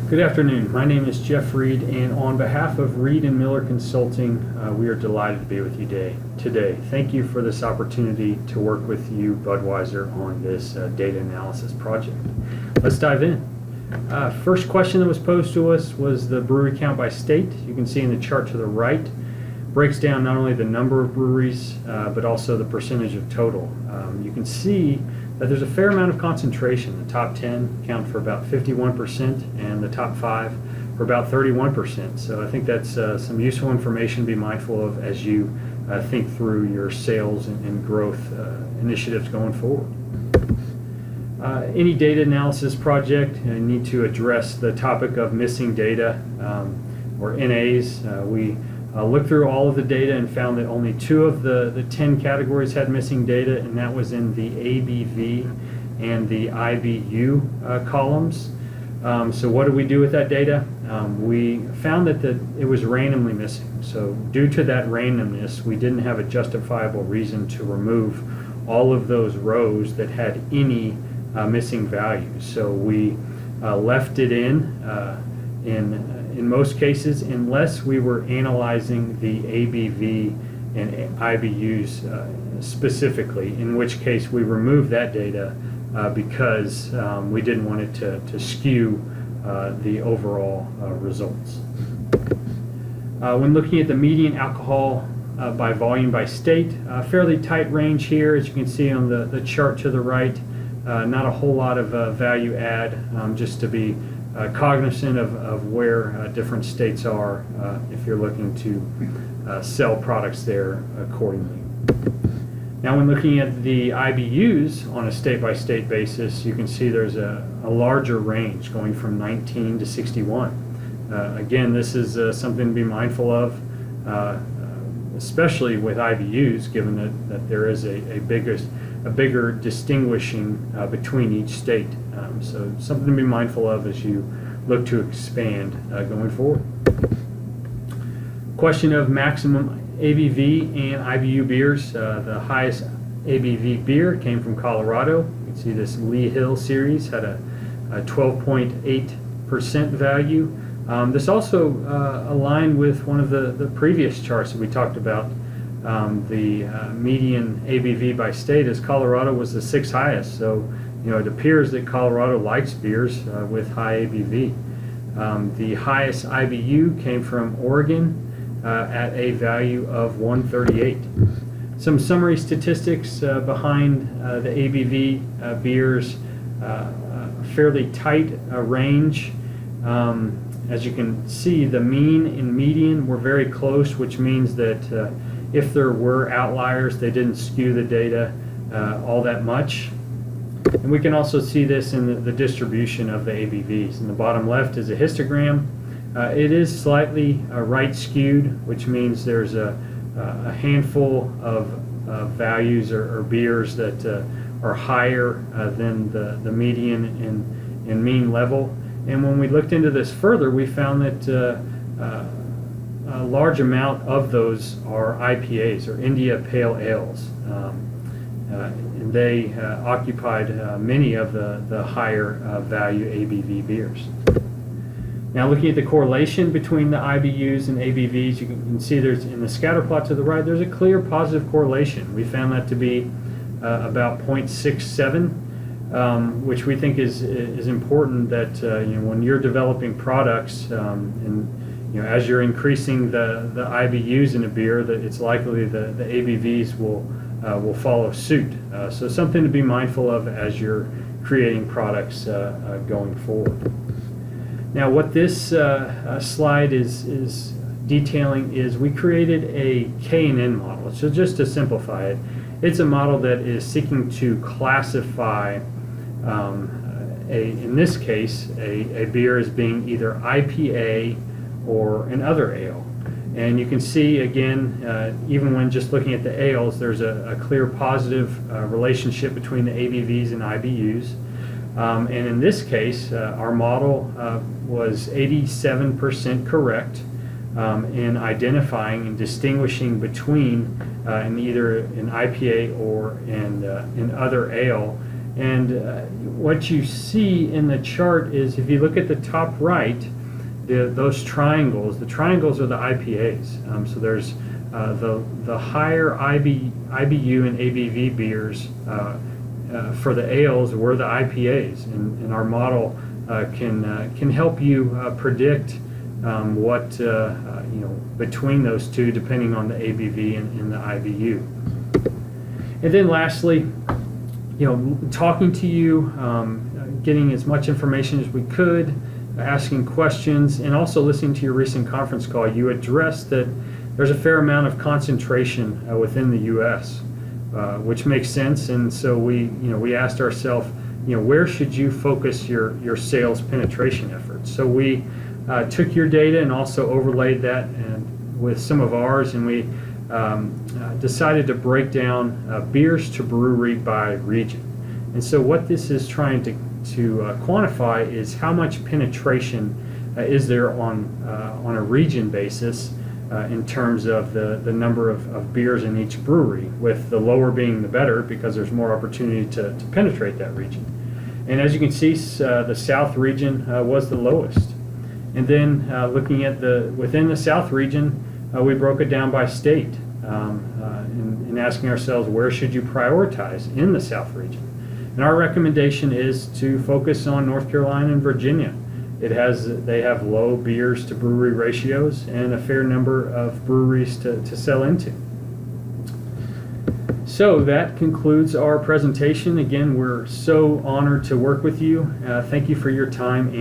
Good afternoon. My name is Jeff Reed, and on behalf of Reed and Miller Consulting, we are delighted to be with you today. Thank you for this opportunity to work with you, Budweiser, on this data analysis project. Let's dive in. First question that was posed to us was the brewery count by state. You can see in the chart to the right, breaks down not only the number of breweries, but also the percentage of total. You can see that there's a fair amount of concentration. The top 10 count for about 51% and the top 5 for about 31%. So I think that's some useful information to be mindful of as you think through your sales and growth initiatives going forward. Any data analysis project, you need to address the topic of missing data or NAs. We looked through all of the data and found that only 2 of the 10 categories had missing data, and that was in the ABV and the IBU columns. So what did we do with that data? We found that it was randomly missing. So due to that randomness, we didn't have a justifiable reason to remove all of those rows that had any missing values. So we left it in most cases, unless we were analyzing the ABV and IBUs specifically, in which case we removed that data because we didn't want it to skew the overall results. When looking at the median alcohol by volume by state, fairly tight range here, as you can see on the chart to the right. Not a whole lot of value add, just to be cognizant of where different states are if you're looking to sell products there accordingly. Now when looking at the IBUs on a state-by-state basis, you can see there's a larger range going from 19 to 61. Again, this is something to be mindful of, especially with IBUs, given that there is a bigger distinguishing between each state. So something to be mindful of as you look to expand going forward. Question of maximum ABV and IBU beers. The highest ABV beer came from Colorado. You can see this Lee Hill series had a 12.8% value. This also aligned with one of the previous charts that we talked about. The median ABV by state, as Colorado was the 6th highest. So, it appears that Colorado likes beers with high ABV. The highest IBU came from Oregon at a value of 138. Some summary statistics behind the ABV beers, fairly tight range. As you can see, the mean and median were very close, which means that if there were outliers, they didn't skew the data all that much. And we can also see this in the distribution of the ABVs. In the bottom left is a histogram. It is slightly right skewed, which means there's a handful of values or beers that are higher than the median and mean level. And when we looked into this further, we found that a large amount of those are IPAs, or India Pale Ales. And they occupied many of the higher value ABV beers. Now looking at the correlation between the IBUs and ABVs, you can see there's, in the scatter plot to the right, there's a clear positive correlation. We found that to be about 0.67, which we think is important that when you're developing products and as you're increasing the IBUs in a beer, that it's likely the ABVs will follow suit. So something to be mindful of as you're creating products going forward. Now what this slide is detailing is we created a K&N model. So just to simplify it, it's a model that is seeking to classify in this case a beer as being either IPA or an other ale. And you can see again, even when just looking at the ales, there's a clear positive relationship between the ABVs and IBUs. And in this case, our model was 87% correct in identifying and distinguishing between in either an IPA or an other ale And what you see in the chart is, if you look at the top right, those triangles, the triangles are the IPAs. So there's the higher IBU and ABV beers for the ales were the IPAs, and our model can help you predict what between those two, depending on the ABV and the IBU. And then lastly, talking to you, getting as much information as we could, asking questions, and also listening to your recent conference call. You addressed that there's a fair amount of concentration within the U.S., which makes sense. And so we asked ourselves, where should you focus your sales penetration efforts? So we took your data and also overlaid that with some of ours, and we decided to break down beers to brewery by region. And so what this is trying to quantify is how much penetration is there on a region basis in terms of the number of beers in each brewery, with the lower being the better because there's more opportunity to penetrate that region. And as you can see, the South region was the lowest. And then looking at within the South region, we broke it down by state and asking ourselves, where should you prioritize in the South region? And our recommendation is to focus on North Carolina and Virginia. They have low beers to brewery ratios and a fair number of breweries to sell into. So that concludes our presentation. Again, we're so honored to work with you. Thank you for your time and